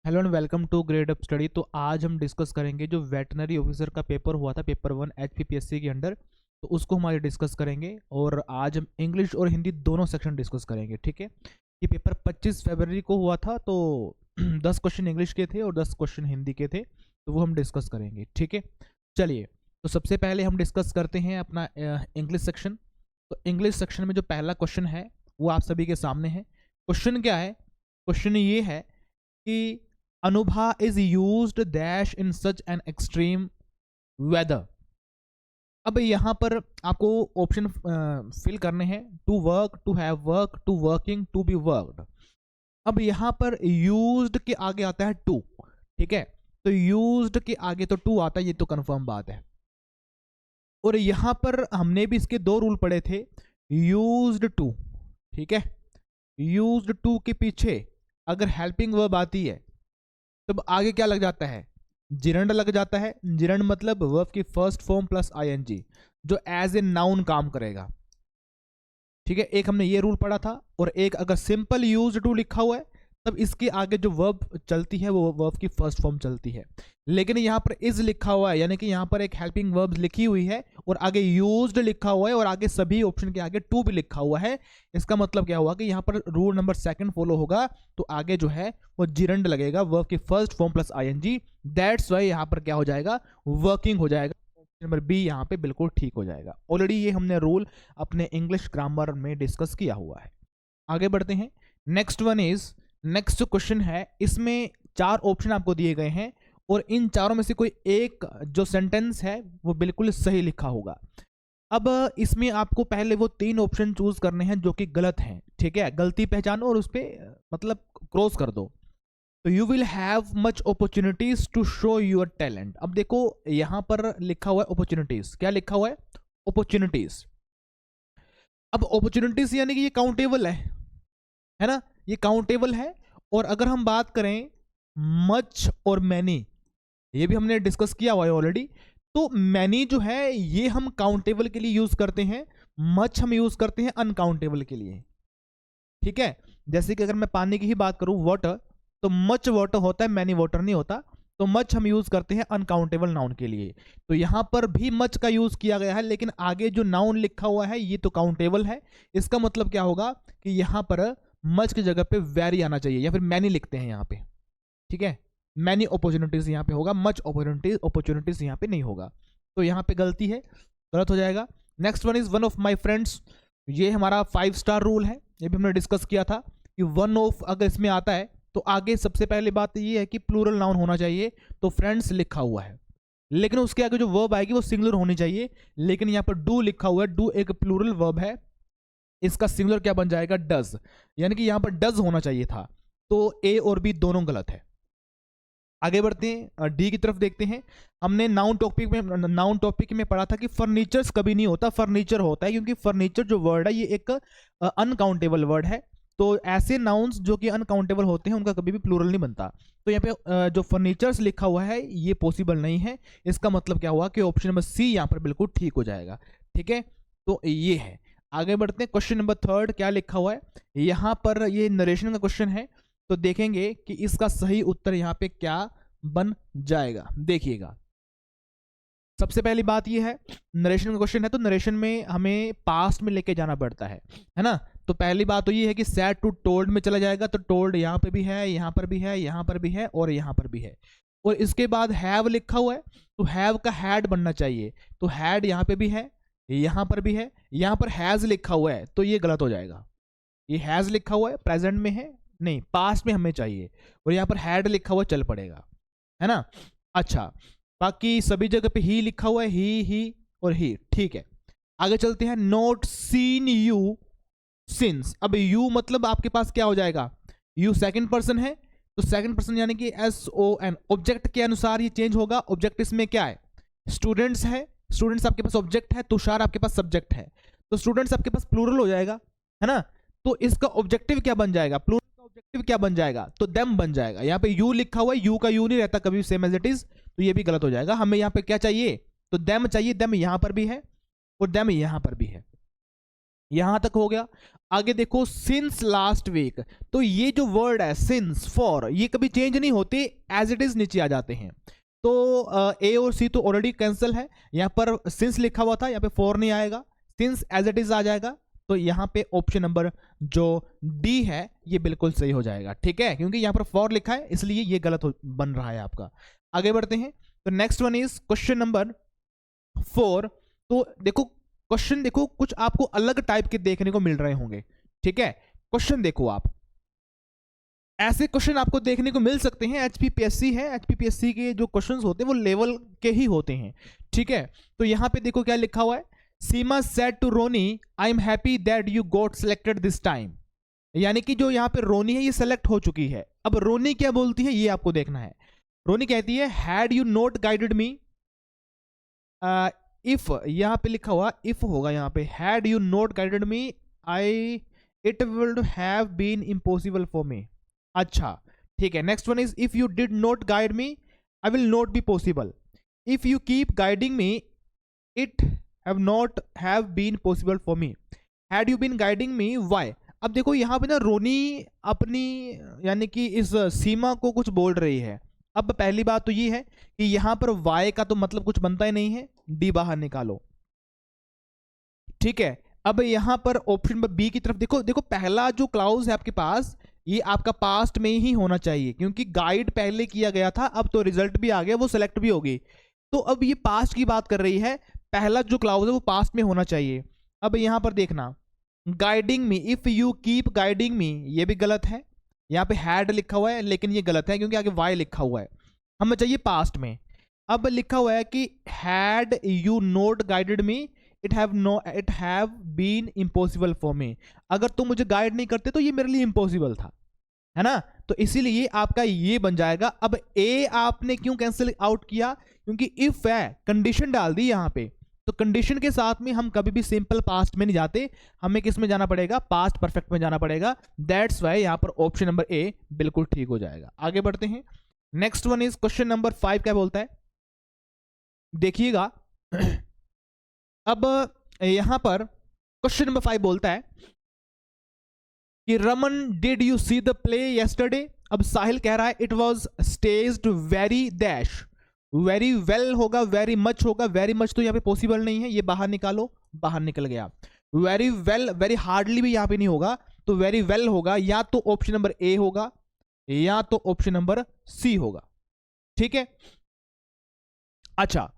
Hello and welcome to Gradeup study. तो आज हम डिस्कस करेंगे जो वेटनरी ऑफिसर का पेपर हुआ था, पेपर 1 HPPSC के अंडर। तो उसको हमारे डिस्कस करेंगे और आज हम इंग्लिश और हिंदी दोनों सेक्शन डिस्कस करेंगे। ठीक है, ये पेपर 25 फरवरी को हुआ था। तो 10 क्वेश्चन इंग्लिश के थे और 10 क्वेश्चन हिंदी के थे, तो वो हम डिस्कस करेंगे। ठीक है, चलिए। तो सबसे पहले हम डिस्कस करते हैं अपना इंग्लिश सेक्शन। तो इंग्लिश सेक्शन में जो पहला क्वेश्चन है वो आप सभी के सामने है। क्वेश्चन क्या है? क्वेश्चन ये है कि Anubha is used dash in such an extreme weather. अब यहाँ पर आपको ऑप्शन फिल करने हैं। To work, to have work, to working, to be worked. अब यहाँ पर यूज्ड के आगे आता है टू। ठीक है, तो यूज्ड के आगे तो टू आता है, ये तो कंफर्म बात है। और यहाँ पर हमने भी इसके दो रूल पढ़े थे। यूज्ड टू, ठीक है, यूज्ड टू के पीछे अगर हेल्पिंग वर्ब आती है तब आगे क्या लग जाता है? जिरंड लग जाता है। जिरंड मतलब वर्ब की फर्स्ट फॉर्म प्लस आईएनजी, जो एज ए नाउन काम करेगा। ठीक है, एक हमने ये रूल पढ़ा था। और एक अगर सिंपल यूज टू लिखा हुआ है तब इसके आगे जो वर्ब चलती है वो वर्ब की फर्स्ट फॉर्म चलती है। लेकिन यहाँ पर इज लिखा हुआ है, यानी कि यहाँ पर एक हेल्पिंग वर्ब लिखी हुई है और आगे यूज्ड लिखा हुआ है और आगे सभी ऑप्शन के आगे टू भी लिखा हुआ है। इसका मतलब क्या हुआ कि यहाँ पर रूल नंबर 2 फॉलो होगा, तो आगे जो है वो जिरंड लगेगा, वर्ब की first form plus ING. That's why यहाँ पर क्या हो जाएगा? वर्किंग हो जाएगा। नंबर बी यहाँ पे बिल्कुल ठीक हो जाएगा। ऑलरेडी ये हमने रूल अपने इंग्लिश ग्रामर में डिस्कस किया हुआ है। आगे बढ़ते हैं। नेक्स्ट वन इज, नेक्स्ट जो क्वेश्चन है इसमें 4 ऑप्शन आपको दिए गए हैं और इन चारों में से कोई एक जो सेंटेंस है वो बिल्कुल सही लिखा होगा। अब इसमें आपको पहले वो 3 ऑप्शन चूज करने हैं जो कि गलत हैं। ठीक है, गलती पहचानो और उस पर मतलब क्रॉस कर दो। तो you will have much opportunities to show your talent. अब देखो यहां पर लिखा हुआ है अपॉर्चुनिटीज। क्या लिखा हुआ है? अपॉर्चुनिटीज। अब अपॉर्चुनिटीज यानी कि ये काउंटेबल है ना, ये काउंटेबल है। और अगर हम बात करें मच और मैनी, ये भी हमने डिस्कस किया हुआ है ऑलरेडी। तो मैनी जो है ये हम काउंटेबल के लिए यूज करते हैं, मच हम यूज करते हैं अनकाउंटेबल के लिए। ठीक है, जैसे कि अगर मैं पानी की ही बात करूं, वाटर, तो मच वाटर होता है, मैनी वाटर नहीं होता। तो मच हम यूज करते हैं अनकाउंटेबल नाउन के लिए। तो यहां पर भी मच का यूज किया गया है, लेकिन आगे जो नाउन लिखा हुआ है ये तो काउंटेबल है। इसका मतलब क्या होगा कि यहां पर मच की जगह पे वेरी आना चाहिए, या फिर मैनी लिखते हैं यहाँ पे। ठीक है, मैनी अपॉर्चुनिटीज यहाँ पे होगा, मच अपॉर्चुनिटीज यहाँ पे नहीं होगा। तो यहाँ पे गलती है, गलत हो जाएगा। Next one is one of my friends. ये हमारा 5 स्टार रूल है, ये भी हमने डिस्कस किया था कि वन ऑफ अगर इसमें आता है तो आगे सबसे पहले बात ये है कि प्लूरल नाउन होना चाहिए। तो फ्रेंड्स लिखा हुआ है, लेकिन उसके आगे जो वर्ब आएगी वो सिंगुलर होनी चाहिए। लेकिन यहाँ पर डू लिखा हुआ है, डू एक प्लूरल वर्ब है, इसका सिंगुलर क्या बन जाएगा? डज, यानी कि यहां पर डज होना चाहिए था। तो ए और बी दोनों गलत है। आगे बढ़ते हैं, डी की तरफ देखते हैं। हमने नाउन टॉपिक में पढ़ा था कि फर्नीचर्स कभी नहीं होता, फर्नीचर होता है, क्योंकि फर्नीचर जो वर्ड है ये एक अनकाउंटेबल वर्ड है। तो ऐसे नाउन्स जो कि अनकाउंटेबल होते हैं उनका कभी भी प्लूरल नहीं बनता। तो यहाँ पे जो फर्नीचर्स लिखा हुआ है ये पॉसिबल नहीं है। इसका मतलब क्या हुआ कि ऑप्शन नंबर सी यहाँ पर बिल्कुल ठीक हो जाएगा। ठीक है, तो ये है। आगे बढ़ते हैं। क्वेश्चन नंबर 3 क्या लिखा हुआ है? यहाँ पर ये नरेशन का क्वेश्चन है, तो देखेंगे कि इसका सही उत्तर यहाँ पे क्या बन जाएगा। देखिएगा, सबसे पहली बात ये है, नरेशन का क्वेश्चन है तो नरेशन में हमें पास्ट में लेके जाना पड़ता है ना। तो पहली बात तो ये है कि सैड टू टोल्ड में चला जाएगा, तो टोल्ड यहाँ पे भी है, यहाँ पर भी है, यहाँ पर भी है और यहाँ पर भी है। और इसके बाद हैव लिखा हुआ है, तो हैव का हैड बनना चाहिए। तो हैड यहाँ पे भी है, यहाँ पर भी है, यहाँ पर हैज लिखा हुआ है, तो ये गलत हो जाएगा। ये हैज लिखा हुआ है, प्रेजेंट में है, नहीं पास्ट में हमें चाहिए। और यहाँ पर हैड लिखा हुआ चल पड़ेगा, है ना। अच्छा, बाकी सभी जगह पे ही लिखा हुआ है, ही और ही, ठीक है। आगे चलते हैं। Not seen you since. अब यू मतलब आपके पास क्या हो जाएगा? यू सेकंड पर्सन है, तो सेकंड पर्सन यानी कि SON, ऑब्जेक्ट के अनुसार ये चेंज होगा। ऑब्जेक्ट इसमें क्या है? स्टूडेंट्स है, स्टूडेंट्स आपके पास ऑब्जेक्ट है, तुषार आपके पास सब्जेक्ट है, तो स्टूडेंट्स आपके पास प्लूरल हो जाएगा, है ना। तो इसका ऑब्जेक्टिव क्या बन जाएगा? प्लूरल का ऑब्जेक्टिव क्या बन जाएगा? तो देम बन जाएगा। यहाँ पे यू लिखा हुआ है, यू का यू नहीं रहता कभी, सेम एज इट इज, तो ये भी गलत हो जाएगा। हमें यहाँ पे क्या चाहिए? तो देम चाहिए, देम यहाँ पर भी है और देम यहाँ पर भी है। यहां तक हो गया। आगे देखो सिंस लास्ट वीक, तो ये जो वर्ड है सिंस फॉर, ये कभी चेंज नहीं होते, एज इट इज नीचे आ जाते हैं। तो ए और सी तो ऑलरेडी कैंसिल है, यहाँ पर सिंस लिखा हुआ था, यहाँ पे फॉर नहीं आएगा, सिंस एज इट इज आ जाएगा। तो यहाँ पे ऑप्शन नंबर जो डी है ये बिल्कुल सही हो जाएगा, ठीक है, क्योंकि यहाँ पर फॉर लिखा है इसलिए ये गलत बन रहा है आपका। आगे बढ़ते हैं, तो next one is question number 4। तो देखो क्वेश्चन देखो, कुछ आपको अलग टाइप के देखने को मिल रहे होंगे, ठीक है। क्वेश्चन देखो आप, ऐसे क्वेश्चन आपको देखने को मिल सकते हैं, एचपीपीएससी है, एचपीपीएससी के जो क्वेश्चंस होते हैं वो लेवल के ही होते हैं, ठीक है। तो यहां पे देखो क्या लिखा हुआ है, Seema said to Ronnie I am happy that you got selected this time, यानी कि जो यहाँ पे रोनी है ये सेलेक्ट हो चुकी है। अब रोनी क्या बोलती है ये आपको देखना है। रोनी कहती है had you not guided me, if यहाँ पे लिखा हुआ इफ होगा, यहाँ पे had you not guided me I it would have been impossible for me. अच्छा ठीक है, next one is if you did not guide me I will not be possible, if you keep guiding me it have not have been possible for me, had you been guiding me why. अब देखो यहाँ पे ना रोनी अपनी यानी कि इस सीमा को कुछ बोल रही है। अब पहली बात तो ये है कि यहाँ पर वाई का तो मतलब कुछ बनता ही नहीं है, डी बाहर निकालो, ठीक है। अब यहाँ पर ऑप्शन बी की तरफ देखो, देखो पहला जो क्लाउज है आपके पास ये आपका पास्ट में ही होना चाहिए, क्योंकि गाइड पहले किया गया था, अब तो रिजल्ट भी आ गया, वो सिलेक्ट भी होगी। तो अब ये पास्ट की बात कर रही है, पहला जो क्लाउज है वो पास्ट में होना चाहिए। अब यहाँ पर देखना guiding me, if you keep guiding मी, ये भी गलत है। यहाँ पे हैड लिखा हुआ है लेकिन ये गलत है क्योंकि आगे वाई लिखा हुआ है, हमें चाहिए पास्ट में। अब लिखा हुआ है कि had you not guided me it have been impossible for me, अगर तुम मुझे गाइड नहीं करते तो ये मेरे लिए इम्पॉसिबल था, है ना। तो इसीलिए आपका ये बन जाएगा। अब ए आपने क्यों कैंसिल आउट किया, क्योंकि इफ है, कंडीशन डाल दी यहाँ पे, तो कंडीशन के साथ में हम कभी भी सिंपल पास्ट में नहीं जाते, हमें किस में जाना पड़ेगा, पास्ट परफेक्ट में जाना पड़ेगा। दैट्स वाई यहाँ पर ऑप्शन नंबर ए बिल्कुल ठीक हो जाएगा। आगे बढ़ते हैं, next one is question number 5 क्या बोलता है, देखिएगा। अब यहां पर क्वेश्चन नंबर 5 बोलता है कि Raman did you see the play yesterday. अब साहिल कह रहा है it was staged very dash, very well होगा, वेरी मच होगा, वेरी मच तो यहाँ पे पॉसिबल नहीं है, ये बाहर निकालो, बाहर निकल गया। वेरी वेल, वेरी हार्डली भी यहाँ पे नहीं होगा, तो वेरी वेल होगा, या तो ऑप्शन नंबर ए होगा या तो ऑप्शन नंबर सी होगा, ठीक है। अच्छा,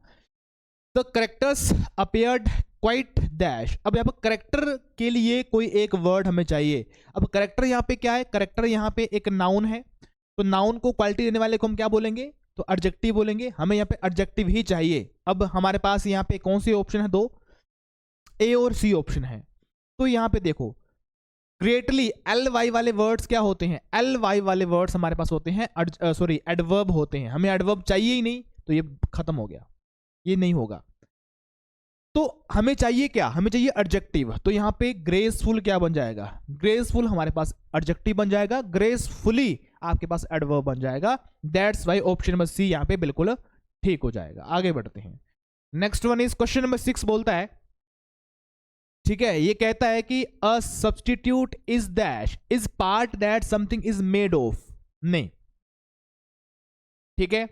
the characters appeared quite dash. अब यहाँ पर करेक्टर के लिए कोई एक वर्ड हमें चाहिए। अब करेक्टर यहाँ पे क्या है, करेक्टर यहाँ पे एक नाउन है, तो नाउन को क्वालिटी देने वाले को हम क्या बोलेंगे, तो एडजेक्टिव बोलेंगे, हमें यहाँ पे एडजेक्टिव ही चाहिए। अब हमारे पास यहाँ पे कौन से ऑप्शन है, दो, ए और सी ऑप्शन है। तो यहाँ पे देखो ग्रेटली एल वाई वाले वर्ड्स क्या होते हैं, एल वाई वाले वर्ड्स हमारे पास होते हैं सॉरी एडवर्ब होते हैं, हमें एडवर्ब चाहिए ही नहीं, तो ये खत्म हो गया, ये नहीं होगा। तो हमें चाहिए क्या, हमें चाहिए एडजेक्टिव, तो यहाँ पे ग्रेसफुल क्या बन जाएगा, ग्रेसफुल हमारे पास एडजेक्टिव बन जाएगा, ग्रेसफुली आपके पास एडवर्ब बन जाएगा। That's why option number C यहाँ पे बिल्कुल ठीक हो जाएगा। आगे बढ़ते हैं, next one is question number 6 बोलता है, ठीक है, ये कहता है कि a substitute is dash is part that something is made of, नहीं, ठीक है,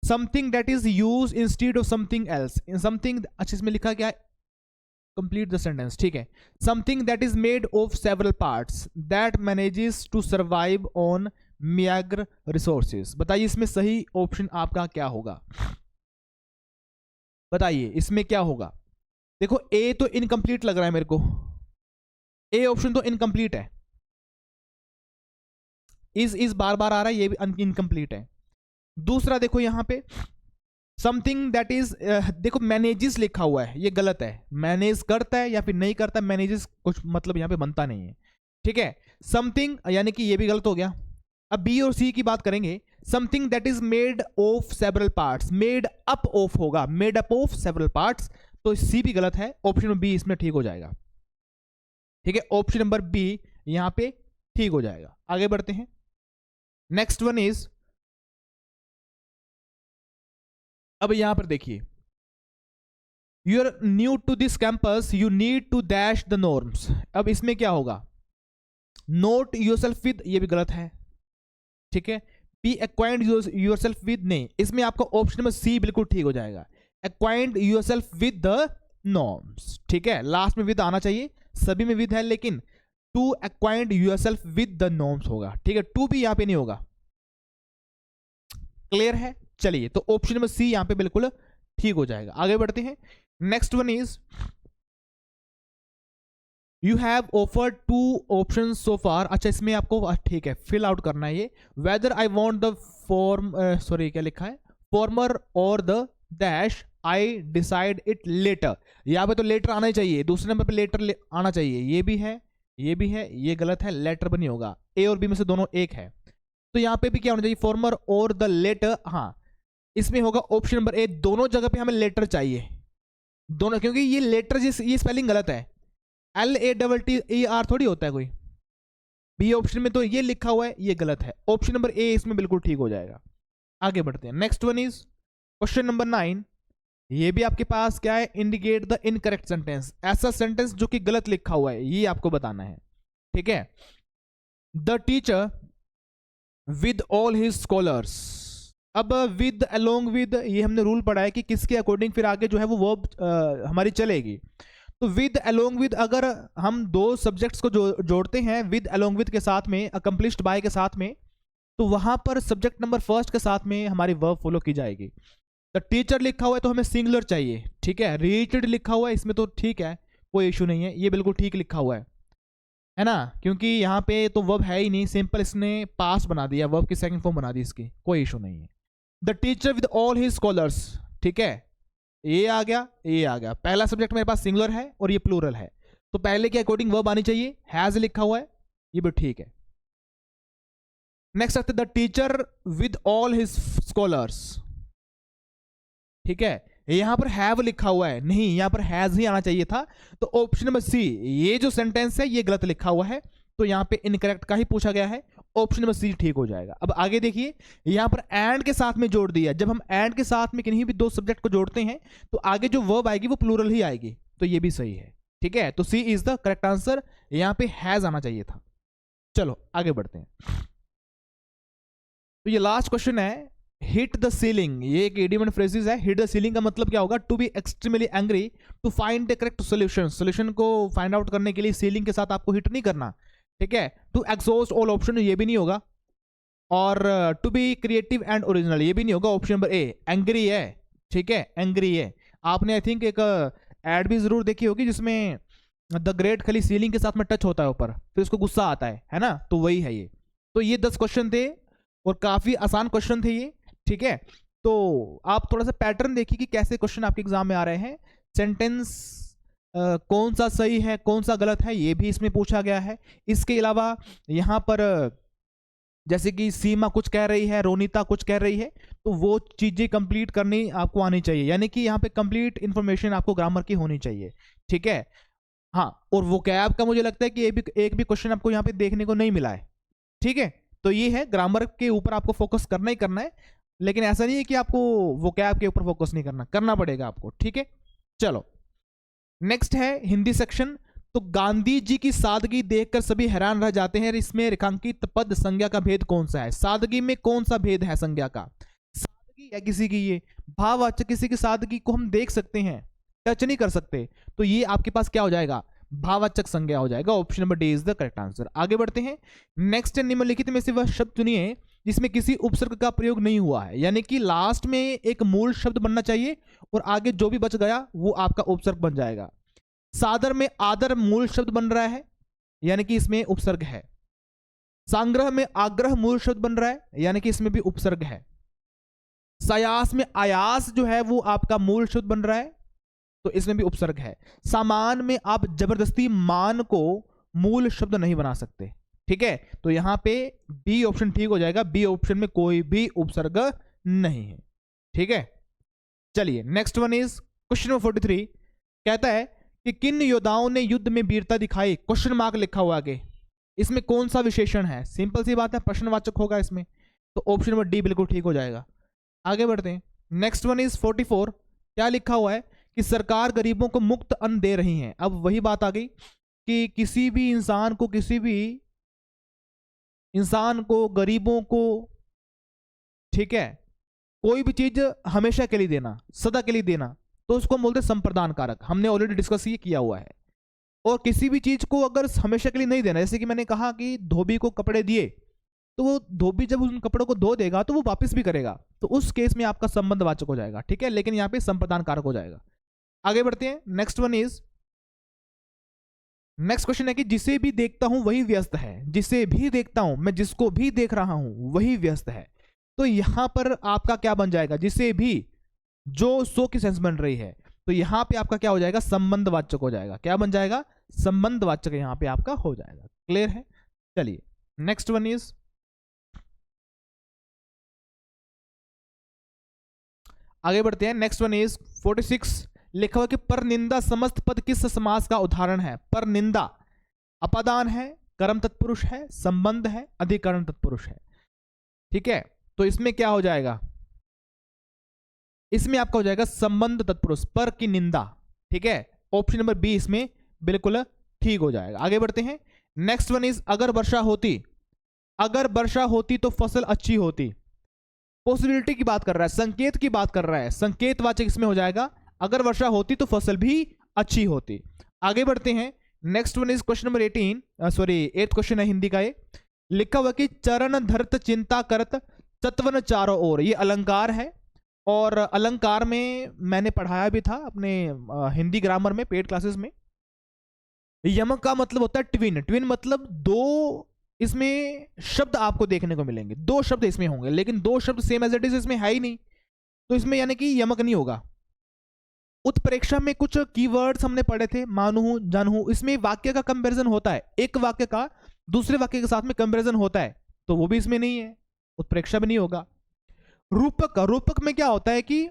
something that is use instead of something else, in something, अच्छा इसमें लिखा क्या है, कंप्लीट द सेंटेंस, ठीक है, something that is made of several parts that manages to survive on meagre resources. बताइए इसमें सही ऑप्शन आपका क्या होगा, बताइए इसमें क्या होगा। देखो ए तो इनकम्प्लीट लग रहा है मेरे को, ए ऑप्शन तो इनकम्प्लीट है, इस बार बार आ रहा है, ये भी इनकम्प्लीट है। दूसरा देखो यहां पे समथिंग दैट इज, देखो मैनेजेस लिखा हुआ है, ये गलत है, मैनेज करता है या फिर नहीं करता, मैनेजेस कुछ मतलब यहां पे बनता नहीं है, ठीक है। समथिंग यानी कि ये भी गलत हो गया। अब बी और सी की बात करेंगे, something that is made of several parts, made up of होगा, made up of several parts, तो सी भी गलत है, ऑप्शन नंबर बी इसमें ठीक हो जाएगा, ठीक है, ऑप्शन नंबर बी यहां पे ठीक हो जाएगा। आगे बढ़ते हैं, नेक्स्ट वन इज, अब यहां पर देखिए you are new to this campus, you need to dash the norms. अब इसमें क्या होगा, नोट योरसेल्फ विद, ये भी गलत है, ठीक है। बी एक्वाइंड योरसेल्फ विद, नहीं, इसमें आपका ऑप्शन नंबर सी बिल्कुल ठीक हो जाएगा, एक्वाइंड योरसेल्फ विद द नॉर्म्स, ठीक है। लास्ट में विद आना चाहिए, सभी में विद है, लेकिन to acquaint yourself with the norms होगा, ठीक है। टू भी यहां पे नहीं होगा, क्लियर है। चलिए, तो ऑप्शन नंबर सी यहां पे बिल्कुल ठीक हो जाएगा। आगे बढ़ते हैं। Next one is you have offered two option so far. अच्छा, इसमें आपको ठीक है फिल आउट करना है ये, whether I want the form, sorry क्या लिखा है, फॉर्मर और the dash, I decide it later. यहाँ पे तो लेटर आना ही चाहिए, दूसरे नंबर पे लेटर आना चाहिए, ये भी है, ये भी है, ये गलत है, लेटर भी नहीं होगा, ए और बी में से दोनों एक है। तो यहाँ पे भी क्या होना चाहिए, फॉर्मर और द लेटर, हाँ इसमें होगा ऑप्शन नंबर ए, दोनों जगह पे हमें लेटर चाहिए, दोनों, क्योंकि ये लेटर ये स्पेलिंग गलत है, LATTER थोड़ी होता है कोई, बी ऑप्शन में तो ये लिखा हुआ है, ये गलत है, ऑप्शन नंबर ए इसमें बिल्कुल ठीक हो जाएगा। आगे बढ़ते हैं। Next one is question number 9, ये भी आपके पास क्या है, इंडिकेट द इनकरेक्ट सेंटेंस, ऐसा सेंटेंस जो कि गलत लिखा हुआ है ये आपको बताना है, ठीक है। The teacher with all his scholars, अब विद अलोंग विद ये हमने रूल पढ़ा है कि किसके अकॉर्डिंग फिर आगे जो है वो वर्ब हमारी चलेगी। तो विद अलोंग विद, अगर हम दो सब्जेक्ट्स को जोड़ते हैं विद अलोंग विद के साथ में, अकम्प्लिश्ड बाय के साथ में, तो वहां पर सब्जेक्ट नंबर फर्स्ट के साथ में हमारी वर्ब फॉलो की जाएगी। द टीचर लिखा हुआ है तो हमें सिंगुलर चाहिए, ठीक है। रीचड लिखा हुआ है इसमें तो ठीक है, कोई इशू नहीं है, ये बिल्कुल ठीक लिखा हुआ है ना, क्योंकि यहाँ पे तो वर्ब है ही नहीं, सिंपल इसने पास्ट बना दिया, वर्ब की सेकंड फॉर्म बना दी इसकी, कोई इशू नहीं है। The teacher with all his scholars, ठीक है, ये आ गया, ये आ गया, पहला सब्जेक्ट मेरे पास सिंगुलर है और ये प्लूरल है, तो पहले के अकॉर्डिंग वर्ब आनी चाहिए, हैज लिखा हुआ है, ये भी ठीक है। नेक्स्ट आते the teacher with all his scholars, ठीक है, यहां पर हैव लिखा हुआ है, नहीं यहां पर हैज ही आना चाहिए था, तो ऑप्शन नंबर सी, ये जो सेंटेंस है ये गलत लिखा हुआ है, तो यहां पे इनकरेक्ट का ही पूछा गया है, ऑप्शन नंबर सी ठीक हो जाएगा। अब आगे देखिए, यहां पर एंड के साथ में जोड़ दिया, जब हम एंड के साथ में किन्हीं भी दो सब्जेक्ट को जोड़ते हैं तो आगे जो वर्ब आएगी वो प्लूरल ही आएगी, तो ये भी सही है, ठीक है। तो सी इज द करेक्ट आंसर, यहां पे हैज आना चाहिए था। चलो आगे बढ़ते हैं। तो ये लास्ट क्वेश्चन है, हिट द सीलिंग, ये एक इडियम एंड फ्रेजेस है। हिट द सीलिंग का मतलब क्या होगा, to be extremely angry to find the correct solution, solution को फाइंड आउट करने के लिए सीलिंग के साथ आपको हिट नहीं करना, ठीक है। टू एग्जॉस्ट ऑल ऑप्शन, ये भी नहीं होगा, और to be creative and original, ये भी नहीं होगा, ऑप्शन नंबर ए एंग्री है, ठीक है, एंग्री है। आपने आई थिंक एक एड भी जरूर देखी होगी जिसमें द ग्रेट खली सीलिंग के साथ में टच होता है ऊपर, फिर उसको गुस्सा आता है ना, तो वही है ये। तो ये 10 क्वेश्चन थे और काफी आसान क्वेश्चन थे ये, ठीक है। तो आप थोड़ा सा पैटर्न देखिए कि कैसे क्वेश्चन आपके एग्जाम में आ रहे हैं, सेंटेंस कौन सा सही है कौन सा गलत है ये भी इसमें पूछा गया है। इसके अलावा यहाँ पर जैसे कि सीमा कुछ कह रही है, रोनिता कुछ कह रही है, तो वो चीजें कंप्लीट करनी आपको आनी चाहिए, यानी कि यहाँ पे कंप्लीट इंफॉर्मेशन आपको ग्रामर की होनी चाहिए, ठीक है। हाँ, और वो कैब का मुझे लगता है कि एक भी क्वेश्चन आपको यहाँ पे देखने को नहीं मिला है, ठीक है। तो ये है, ग्रामर के ऊपर आपको फोकस करना ही करना है, लेकिन ऐसा नहीं है कि आपको वो कैब के ऊपर फोकस नहीं करना पड़ेगा आपको, ठीक है। चलो नेक्स्ट है हिंदी सेक्शन। तो गांधी जी की सादगी देखकर सभी हैरान रह जाते हैं, इसमें रेखांकित पद संज्ञा का भेद कौन सा है, सादगी में कौन सा भेद है संज्ञा का, सादगी है किसी की, ये भाववाचक किसी की सादगी को हम देख सकते हैं, टच नहीं कर सकते, तो ये आपके पास क्या हो जाएगा, भाववाचक संज्ञा हो जाएगा, option number D is the correct answer. आगे बढ़ते हैं। नेक्स्ट निम्नलिखित में से वह शब्द चुनिए जिसमें किसी उपसर्ग का प्रयोग नहीं हुआ है, यानी कि लास्ट में एक मूल शब्द बनना चाहिए और आगे जो भी बच गया वो आपका उपसर्ग बन जाएगा। सादर में आदर मूल शब्द बन रहा है, यानी कि इसमें उपसर्ग है। संग्रह में आग्रह मूल शब्द बन रहा है, यानी कि इसमें भी उपसर्ग है। सयास में आयास जो है वो आपका मूल शब्द बन रहा है, तो इसमें भी उपसर्ग है। सामान में आप जबरदस्ती मान को मूल शब्द नहीं बना सकते, ठीक है। तो यहां पे बी ऑप्शन ठीक हो जाएगा, बी ऑप्शन में कोई भी उपसर्ग नहीं है, ठीक है। चलिए next one is question number 43, कहता है कि किन योद्धाओं ने युद्ध में वीरता दिखाई, क्वेश्चन मार्क लिखा हुआ आगे, इसमें कौन सा विशेषण है, सिंपल सी बात है प्रश्नवाचक होगा इसमें, तो ऑप्शन नंबर डी बिल्कुल ठीक हो जाएगा। आगे बढ़ते हैं। नेक्स्ट वन इज 44, क्या लिखा हुआ है कि सरकार गरीबों को मुफ्त अन्न दे रही है। अब वही बात आ गई कि किसी भी इंसान को, गरीबों को, ठीक है, कोई भी चीज हमेशा के लिए देना, सदा के लिए देना, तो उसको हम बोलते हैं संप्रदान कारक। हमने ऑलरेडी डिस्कस ये किया हुआ है। और किसी भी चीज को अगर हमेशा के लिए नहीं देना, जैसे कि मैंने कहा कि धोबी को कपड़े दिए, तो वो धोबी जब उन कपड़ों को धो देगा तो वो वापस भी करेगा, तो उस केस में आपका संबंधवाचक हो जाएगा, ठीक है, लेकिन यहाँ पे संप्रदान कारक हो जाएगा। आगे बढ़ते हैं। नेक्स्ट क्वेश्चन है कि जिसे भी देखता हूं वही व्यस्त है। जिसे भी देखता हूं, मैं जिसको भी देख रहा हूं वही व्यस्त है। तो यहां पर आपका क्या बन जाएगा, जिसे भी, जो सो की सेंस बन रही है, तो यहां पे आपका क्या हो जाएगा, संबंधवाचक हो जाएगा। क्या बन जाएगा, संबंधवाचक यहां पे आपका हो जाएगा। क्लियर है। चलिए नेक्स्ट वन इज, आगे बढ़ते हैं। नेक्स्ट वन इज 46, लिखा हुआ कि परनिंदा समस्त पद किस समास का उदाहरण है। परनिंदा अपादान है, कर्म तत्पुरुष है, संबंध है, अधिकरण तत्पुरुष है, ठीक है। तो इसमें क्या हो जाएगा, इसमें आपका हो जाएगा संबंध तत्पुरुष, पर की निंदा, ठीक है। ऑप्शन नंबर बी इसमें बिल्कुल ठीक हो जाएगा। आगे बढ़ते हैं। नेक्स्ट वन इज, अगर वर्षा होती तो फसल अच्छी होती। पॉसिबिलिटी की बात कर रहा है, संकेत की बात कर रहा है, संकेतवाचक इसमें हो जाएगा। अगर वर्षा होती तो फसल भी अच्छी होती। आगे बढ़ते हैं। Next one is question number 8th question है हिंदी का। ये लिखा हुआ कि चरण धरत चिंता करत चतवन चारों ओर, ये अलंकार है। और अलंकार में मैंने पढ़ाया भी था अपने हिंदी ग्रामर में, पेड क्लासेस में। यमक का मतलब होता है ट्विन। ट्विन मतलब दो, इसमें शब्द आपको देखने को मिलेंगे, दो शब्द इसमें होंगे, लेकिन दो शब्द सेम एज इट इज इसमें है ही नहीं, तो इसमें यानी कि यमक नहीं होगा। उत्प्रेक्षा में कुछ कीवर्ड्स हमने पढ़े थे, मानू, जानू, इसमें वाक्य का कंपैरिजन होता है, एक वाक्य का दूसरे वाक्य के साथ में कंपैरिजन होता है, तो वो भी इसमें नहीं है, उत्प्रेक्षा भी नहीं होगा। रूपक में क्या होता है कि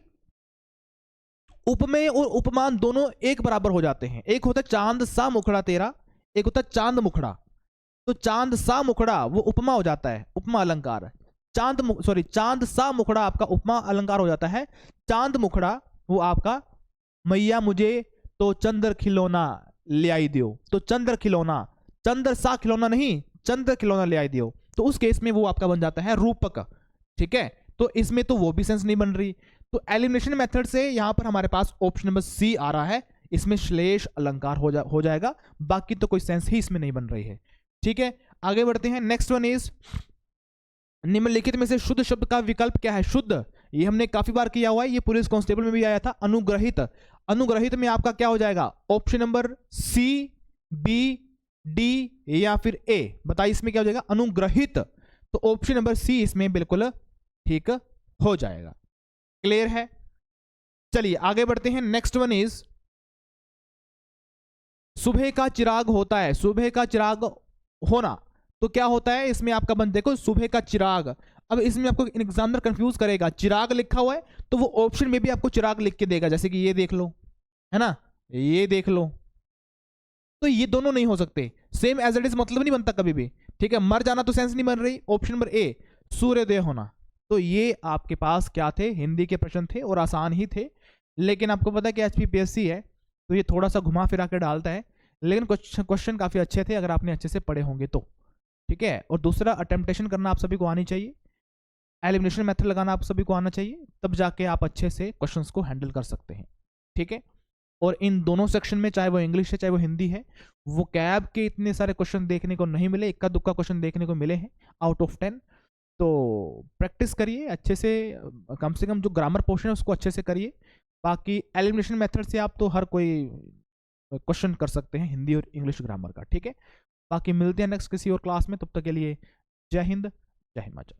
उपमेय और उपमान दोनों एक बराबर हो जाते हैं। एक होता है चांद सा मुखड़ा तेरा, एक होता है चांद मुखड़ा। तो चांद सा मुखड़ा वो उपमा हो जाता है, उपमा अलंकार। चांद सा मुखड़ा आपका उपमा अलंकार हो जाता है। चांद मुखड़ा वो आपका मैया मुझे तो चंद्र खिलौना ले आई दियो। तो चंद्र खिलौना, चंद्र सा खिलौना नहीं, चंद्र खिलौना ले आई दियो, तो उस केस में वो आपका बन जाता है रूपक, ठीक है। तो इसमें तो वो भी सेंस नहीं बन रही। तो एलिमिनेशन मेथड से यहां पर हमारे पास ऑप्शन नंबर सी आ रहा है, इसमें श्लेष अलंकार हो जाएगा, बाकी तो कोई सेंस ही इसमें नहीं बन रही है, ठीक है। आगे बढ़ते हैं। नेक्स्ट वन इज, निम्नलिखित में से शुद्ध शब्द का विकल्प क्या है। शुद्ध, ये हमने काफी बार किया हुआ है, ये पुलिस कांस्टेबल में भी आया था। अनुग्रहित, अनुग्रहित में आपका क्या हो जाएगा, option number C, B, D या फिर ए, बताइए इसमें क्या हो जाएगा, अनुग्रहित। तो ऑप्शन नंबर सी इसमें बिल्कुल ठीक हो जाएगा। क्लियर है। चलिए आगे बढ़ते हैं। नेक्स्ट वन इज, सुबह का चिराग होता है। सुबह का चिराग होना, तो क्या होता है इसमें आपका बन, देखो सुबह का चिराग। अब इसमें आपको एग्जामिनर कंफ्यूज करेगा, चिराग लिखा हुआ है तो वो ऑप्शन में भी आपको चिराग लिख के देगा, जैसे कि ये देख लो, है ना, ये देख लो। तो ये दोनों नहीं हो सकते, सेम एज इट इज मतलब नहीं बनता कभी भी, ठीक है। मर जाना तो सेंस नहीं बन रही। ऑप्शन नंबर ए, सूर्योदय होना। तो ये आपके पास क्या थे, हिंदी के प्रश्न थे और आसान ही थे, लेकिन आपको पता है कि HPPSC है तो ये थोड़ा सा घुमा फिरा के डालता है, लेकिन क्वेश्चन काफी अच्छे थे अगर आपने अच्छे से पढ़े होंगे तो, ठीक है। और दूसरा, अटेम्पटेशन करना आप सभी को आनी चाहिए, एलिमिनेशन मेथड लगाना आप सभी को आना चाहिए, तब जाके आप अच्छे से क्वेश्चंस को हैंडल कर सकते हैं, ठीक है। और इन दोनों सेक्शन में, चाहे वो इंग्लिश है चाहे वो हिंदी है, वो कैब के इतने सारे क्वेश्चन देखने को नहीं मिले, इक्का दुक्का क्वेश्चन देखने को मिले हैं आउट ऑफ 10। तो प्रैक्टिस करिए अच्छे से कम जो ग्रामर पोर्शन है उसको अच्छे से करिए। बाकी एलिमिनेशन मेथड से आप तो हर कोई क्वेश्चन कर सकते हैं हिंदी और इंग्लिश ग्रामर का, ठीक है। बाकी मिलते हैं नेक्स्ट किसी और क्लास में, तब तक के लिए जय हिंद, जय हिमाचल।